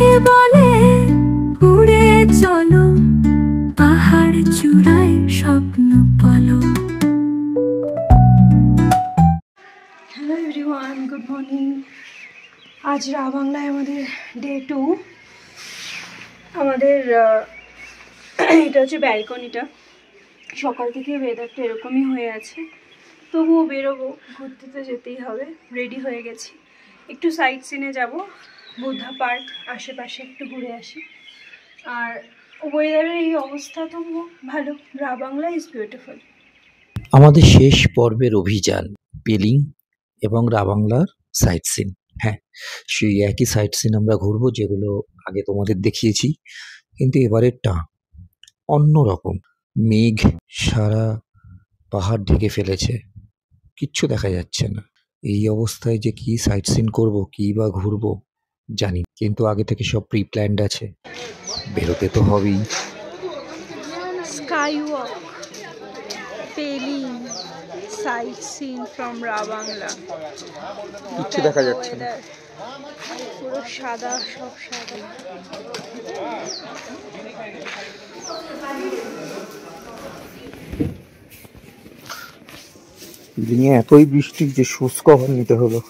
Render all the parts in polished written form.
সে বলে উড়ে চলো পাহাড় চূড়ায় স্বপ্ন বলো। Hello everyone, good morning. আজ রাবাংলায় আমাদের ডে 2। আমাদের এটা হচ্ছে ব্যালকনিটা। সকাল থেকে ওয়েদারটা এরকমই হয়ে আছে, তবুও বেরোবো, ঘুরতে তো যেতেই হবে। রেডি হয়ে গেছি, একটু সাইট সিনে যাব, বুদ্ধা পার্ক আশেপাশে একটু ঘুরে আসি। আর ওয়েদারের এই অবস্থা তবুও ভালো। Ravangla is beautiful. আমাদের শেষ পর্বের অভিযান পেলিং এবং রাবাংলার সাইট সিন। হ্যাঁ, সেই একই সাইট সিন আমরা ঘুরবো যেগুলো আগে তোমাদের দেখিয়েছি, কিন্তু এবারেরটা অন্যরকম। মেঘ সারা পাহাড় ঢেকে ফেলেছে, কিচ্ছু দেখা যাচ্ছে না। এই অবস্থায় যে কি সাইট সিন করবো, কি বা ঘুরবো জানি, কিন্তু আগে থেকে সব প্রি প্ল্যান্ড আছে, বেরোতে তো হবেই। Sky walk, Pelling, sightseeing from Ravangla. কিচ্ছু দেখা যাচ্ছে না, পুরো সাদা, সব সাদা। দিনে এতই বৃষ্টি যে শুজ কভার নিতে হলো।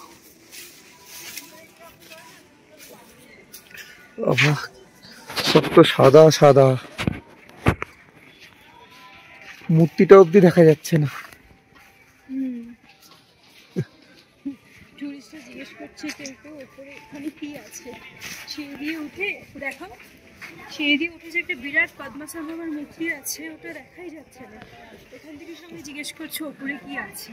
সব তো সাদা সাদা, মূর্তিটা অব্দি দেখা যাচ্ছে না। টুরিস্টরা জিজ্ঞেস করছে কেউ কেউ ওপরে এখানে কি আছে। সিঁড়ি দিয়ে উঠে দেখো, সিঁড়ি দিয়ে উঠে যে একটা বিরাট পদ্মাসম্ভবের মূর্তি আছে, ওটা দেখাই যাচ্ছে না। এখান থেকে সবাই জিজ্ঞেস করছে ওপরে কি আছে।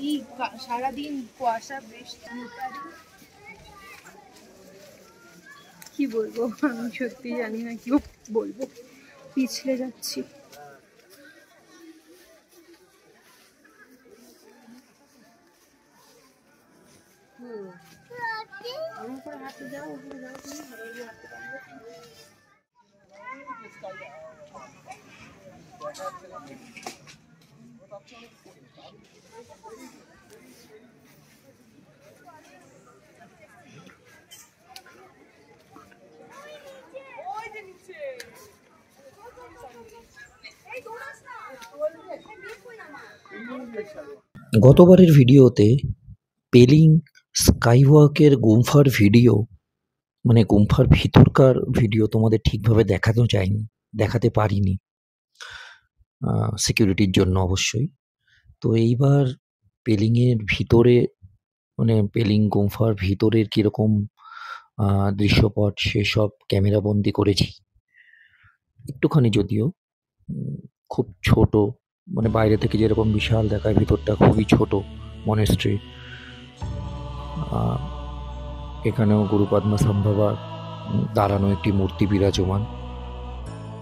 এই সারাদিন কুয়াশা, বৃষ্টি, কি বলবো, আমি সত্যি জানি না কি বলবো, পিছলে যাচ্ছি। গতবারের ভিডিওতে পেলিং স্কাইওয়াকের গুম্ফার ভিডিও, মানে গুম্ফার ভিতরকার ভিডিও তোমাদের ঠিকভাবে দেখানো যায়নি, দেখাতে পারিনি, সিকিউরিটির জন্য অবশ্যই। তো এইবার পেলিংয়ের ভিতরে, মানে পেলিং গুম্ফার ভিতরের কীরকম দৃশ্যপট সেসব ক্যামেরাবন্দি করেছি একটুখানি, যদিও খুব ছোট, মানে বাইরে থেকে যেরকম বিশাল দেখায়, ভিতরটা খুবই ছোট মনেস্ট্রি। এখানেও গুরু পদ্মসম্ভবা দাঁড়ানো একটি মূর্তি বিরাজমান,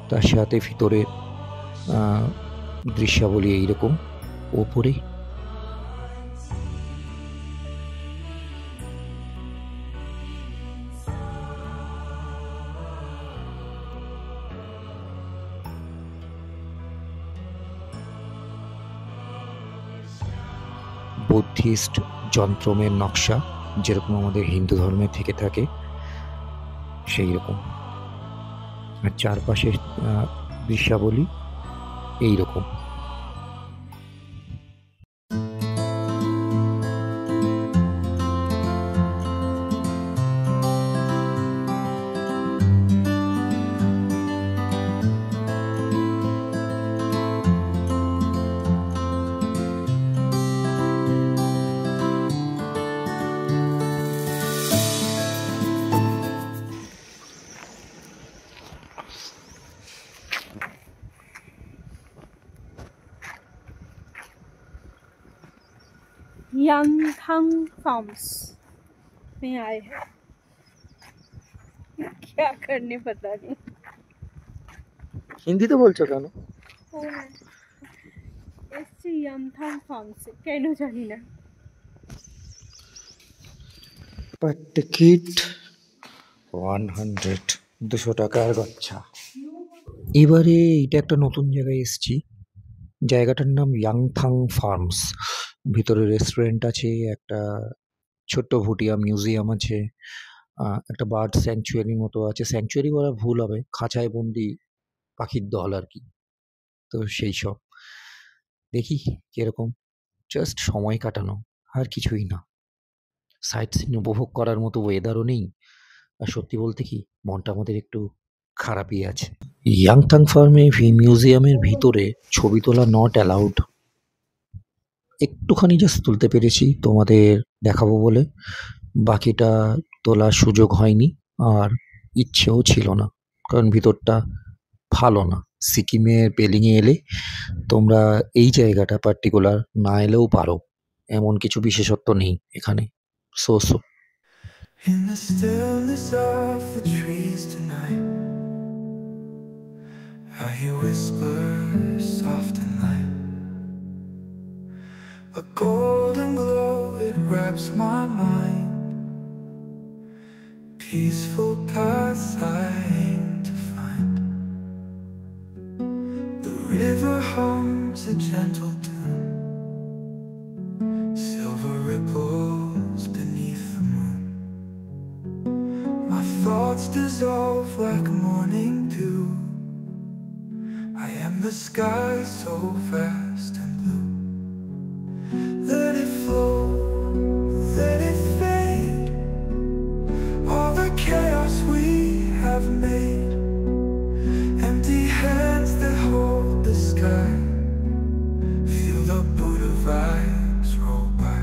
তার সাথে ভিতরে দৃশ্যাবলী এইরকম। ওপরে বুদ্ধিস্ট যন্ত্রমের নকশা, যেরকম আমাদের হিন্দু ধর্মে থেকে থাকে সেই রকম। আর চারপাশে দৃশ্যাবলী এইরকম। यांगथांग फार्म्स में आए हैं, क्या करने पता नहीं। হিন্দিতে বলছো কেন? এসছি ইয়ামথাং ফার্মসে, কেন জানি না। পার টিকিট 100, 200 টাকার গচ্ছা। এবারে এটা একটা নতুন জায়গায় এসছি, জায়গাটার নাম ইয়াংথাং ফার্মস। ভিতরে রেস্টুরেন্ট আছে, একটা ছোট্ট ভুটিয়া মিউজিয়াম আছে, একটা বার্ড স্যাংচুয়ারির মতো আছে। স্যাংচুয়ারি বলা ভুল হবে, খাঁচায় বন্দি পাখির দল আর কি। তো সেই সব দেখি কিরকম, জাস্ট সময় কাটানো, আর কিছুই না। সাইট সিন উপভোগ করার মতো ওয়েদারও নেই। আর সত্যি বলতে কি, মনটা আমাদের একটু খারাপই আছে। ইয়াংথাং ফার্মে মিউজিয়ামের ভিতরে ছবি তোলা নট অ্যালাউড। একটুখানি জাস্ট তুলতে পেরেছি তোমাদের দেখাবো বলে, বাকিটা তোলার সুযোগ হয়নি, আর ইচ্ছেও ছিল না, কারণ ভিতরটা ভালো না। সিকিমের পেলিংয়ে এলে তোমরা এই জায়গাটা পার্টিকুলার না এলেও পারো, এমন কিছু বিশেষত্ব নেই এখানে। So In the stillness of the trees tonight, I hear whispers soft and light. A golden glow, it wraps my mind. Peaceful paths I aim to find. The river hums a gentle tune. Silver ripples beneath the moon. My thoughts dissolve like morning dew. I am the sky so vast and blue. Let it flow, let it fade. All the chaos we have made. Empty hands that hold the sky. Feel the Buddha vibes roll by.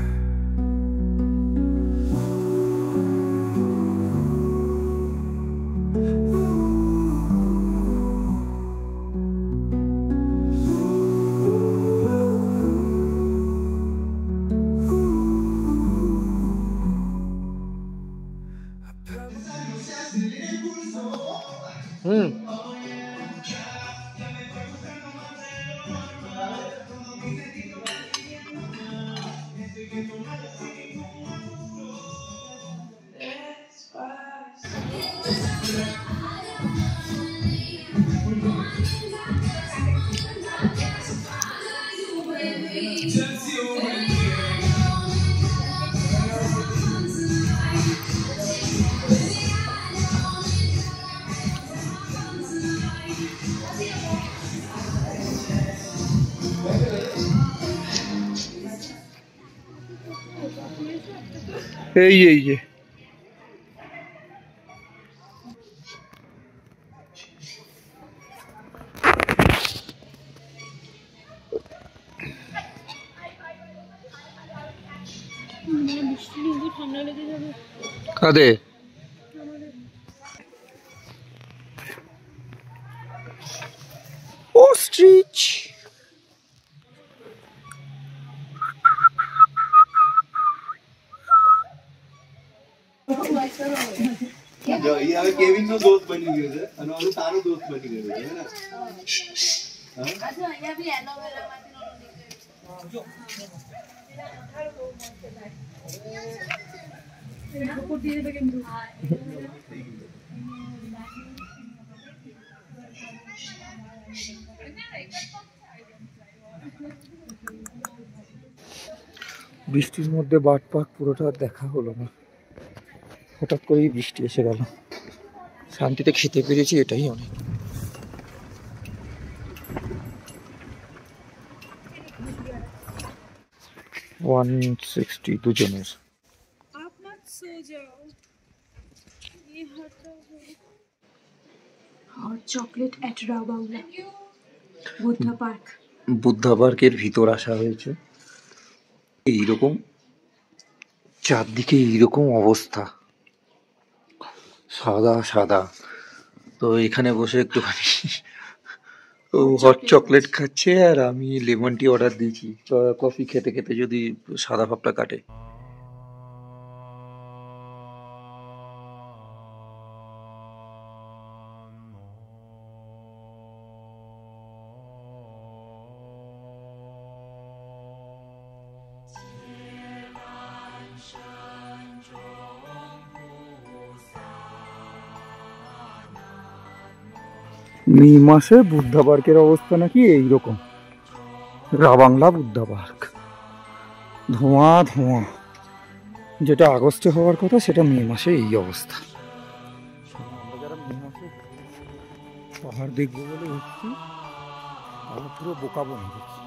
এই কাদের ওস্ট্রিচ। ये अगर Kevin નો दोस्त બની ગયો છે અને ઓલો તારો दोस्त બની ગયો છે હે ને હા अच्छा અહીંયા भी એલોવેરા માંથી ઓલો નીકળે જો લોકો দিয়ে দেবে কিন্তু বৃষ্টির মধ্যে বাট পাক পুরোটা দেখা হলো না, হঠাৎ করেই বৃষ্টি এসে গেল। শান্তিতে খেতে পেরেছি, এটাই অনেক। $160 দুজনের। आप मत सो जाओ, ये हटाओ। और chocolate at Rabangla Buddha Park. Buddha পার্কের ভিতর আসা হয়েছে। এইরকম চারদিকে এইরকম অবস্থা, সাদা সাদা। তো এখানে বসে একটুখানি ও হট চকলেট খাচ্ছে, আর আমি লেমন টি অর্ডার দিয়েছি। কফি খেতে খেতে যদি সাদা ভাবটা কাটে। মে মাসে বুদ্ধা পার্কের অবস্থা নাকি এইরকম। রাবাংলা বুদ্ধা পার্ক। ধোঁয়া ধোঁয়া, যেটা আগস্টে হওয়ার কথা সেটা মে মাসে এই অবস্থা। আমরা যারা মে মাসে পাহাড় দেখবো বলে উঠছি, আমরা পুরো বোকা বনে গেছি।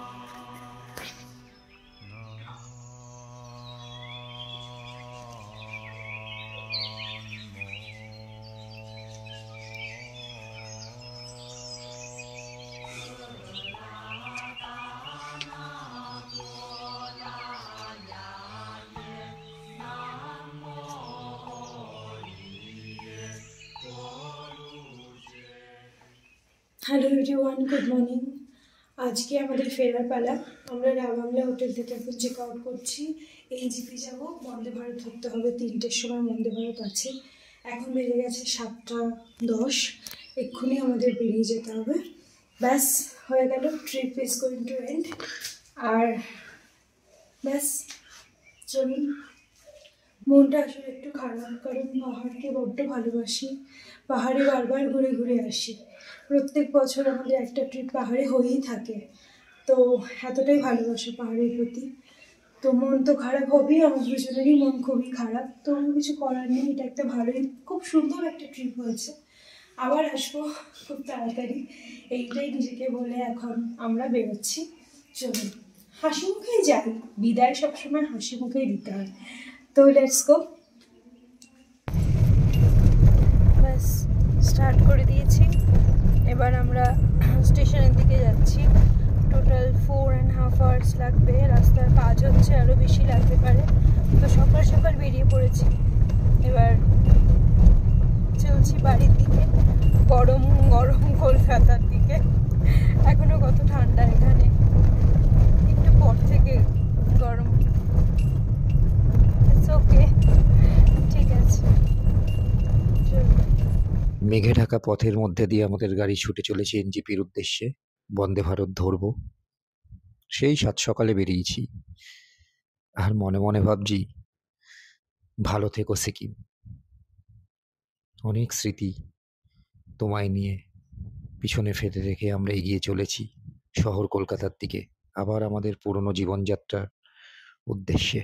Hello everyone, good morning. আজকে আমাদের ফেরার পালা। আমরা রাবাংলা হোটেল থেকে এখন চেক আউট করছি। এনজিপি যাব, বন্দে ভারত ধরতে হবে। 3টের সময় বন্দে ভারত আছে। এখন বেজে গেছে 7:10। এক্ষুনি আমাদের বেরিয়ে যেতে হবে। ব্যাস হয়ে গেল, trip is going to end. আর ব্যাস চলুন। মনটা আসলে একটু খারাপ, কারণ পাহাড়কে বড্ড ভালোবাসি। পাহাড়ে বারবার ঘুরে ঘুরে আসি। প্রত্যেক বছর আমাদের একটা ট্রিপ পাহাড়ে হয়েই থাকে। তো এতটাই ভালোবাসা পাহাড়ের প্রতি, তো মন তো খারাপ হবেই। আমার দুজনেরই মন খুবই খারাপ, তো কিছু করার নেই। এটা একটা ভালোই, খুব সুন্দর একটা ট্রিপ হয়েছে। আবার আসবো খুব তাড়াতাড়ি, এইটাই নিজেকে বলে এখন আমরা বেরোচ্ছি। চলুন, হাসি মুখেই যাই। বিদায় সবসময় হাসি মুখেই দিতে হয়। তো লেটস গো। ব্যাস স্টার্ট করে দিয়েছি। এবার আমরা স্টেশনের দিকে যাচ্ছি। টোটাল 4.5 আওয়ার্স লাগবে। রাস্তার কাজ হচ্ছে, আরও বেশি লাগতে পারে। তো সকাল সকাল বেরিয়ে পড়েছি। এবার চলছি বাড়ির দিকে, গরম গরম কলকাতার দিকে। এখনো কত ঠান্ডা এখানে, একটু পর থেকে গরম। ইটস ওকে, ঠিক আছে। মেঘে ঢাকা পথের মধ্যে দিয়ে আমাদের গাড়ি ছুটে চলেছে এনজিপির উদ্দেশ্যে। বন্দে ভারত ধরবো। সেই 7 সকালে বেরিয়েছি, আর মনে মনে ভাবছি ভালো থেকো সিকিম। অনেক স্মৃতি তোমায় নিয়ে পিছনে ফেলে রেখে আমরা এগিয়ে চলেছি শহর কলকাতার দিকে, আবার আমাদের পুরনো জীবনযাত্রার উদ্দেশ্যে।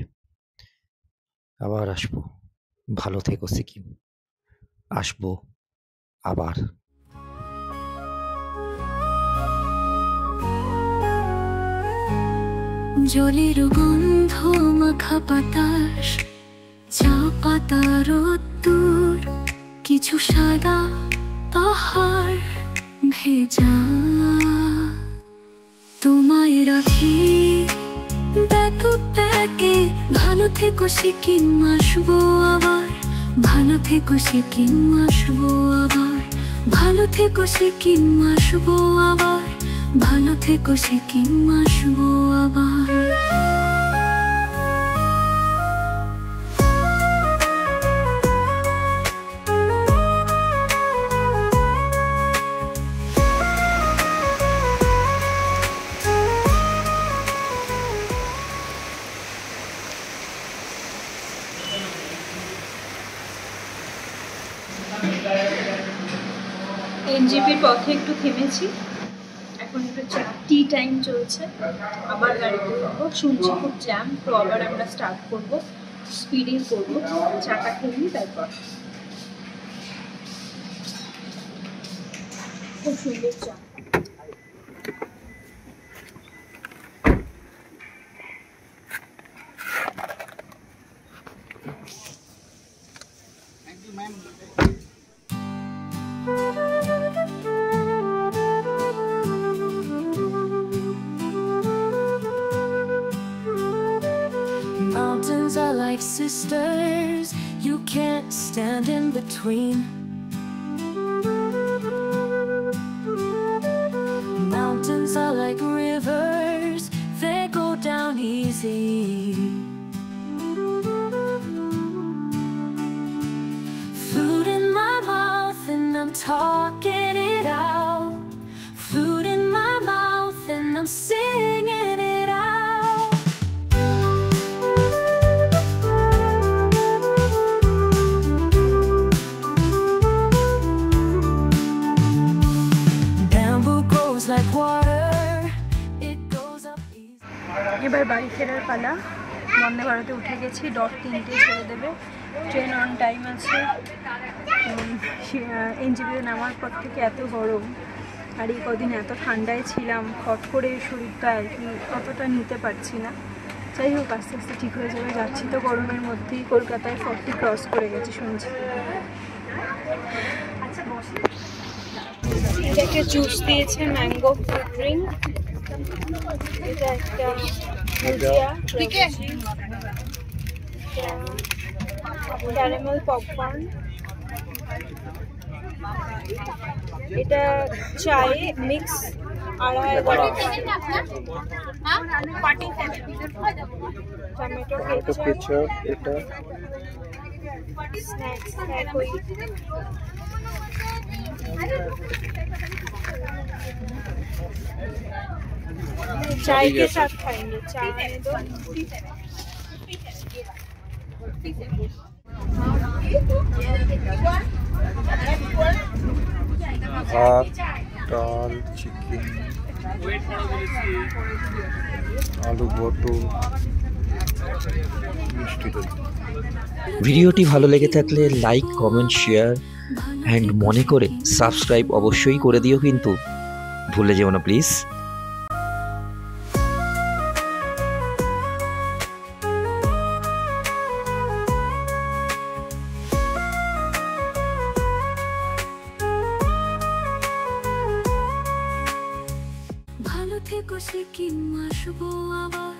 আবার আসবো। ভালো থেকো সিকিম। আসবো আবার। জলের গন্ধ মাখা বাতাস, চা পাতা রোদ্দুর, কিছু সাদা পাহাড় ভেজা। তোমায় রাখি ব্যাগ ব্যাগে। ভালো থেকো সিকিম, আসবো আবার। ভালো থেকো সিকিম, আসবো আবার। ভালো থেকো সিকিম, আসবো আবার। ভালো থেকো সিকিম, আসবো আবার। এনজিপির পথে একটু থেমেছি। এখন একটু টি টাইম চলছে। আবার গাড়িতে যাবো। শুনছি খুব জ্যাম, তো আবার আমরা স্টার্ট করবো। স্পিডে করবো, চাটা খেয়ে নিই তারপর। খুব সুন্দর চা। Mountains are like sisters, you can't stand in between. Mountains are like rivers, they go down easy. Food in my mouth and I'm talking it out. Food in my mouth and I'm singing it out. Bamboo grows like water, it goes up এবার বাড়ি ফেরার পালা। বন্দে ভারতে উঠে গেছি, 3:00 ছেড়ে দেবে, train on time আছে। এনজেপিতে নামার পর থেকে এত গরম, আর এই কদিন এত ঠান্ডায় ছিলাম, হট করে শরীরটা আর কি অতটা নিতে পারছি না। যাই হোক, আস্তে আস্তে ঠিক হয়ে যাবে। যাচ্ছি তো গরমের মধ্যেই, কলকাতায় 40 ক্রস করে গেছে শুনছি। এটাকে জুস দিয়েছে, ম্যাঙ্গো ফ্রুট ড্রিঙ্ক। এটা একটা ভুজিয়া, ক্যারামেল পপকর্ন। এটা চাই মিক্স 2.5 টমেটো কেচাপ, এটা স্ন্যাক্স चाय के साथ खाएंगे। चाय दो। ভাত, ডাল, চিকেন, আলু বটু, মিষ্টি দই। ভিডিওটি ভালো লেগে থাকলে লাইক, কমেন্ট, শেয়ার অ্যান্ড মনে করে সাবস্ক্রাইব অবশ্যই করে দিও, কিন্তু ভুলে যেও না প্লিজ। ভালো থেকো সিকিম, আসবো আবার।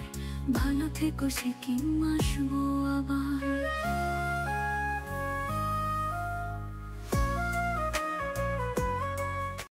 ভালো থেকো সিকিম, আসবো আবার।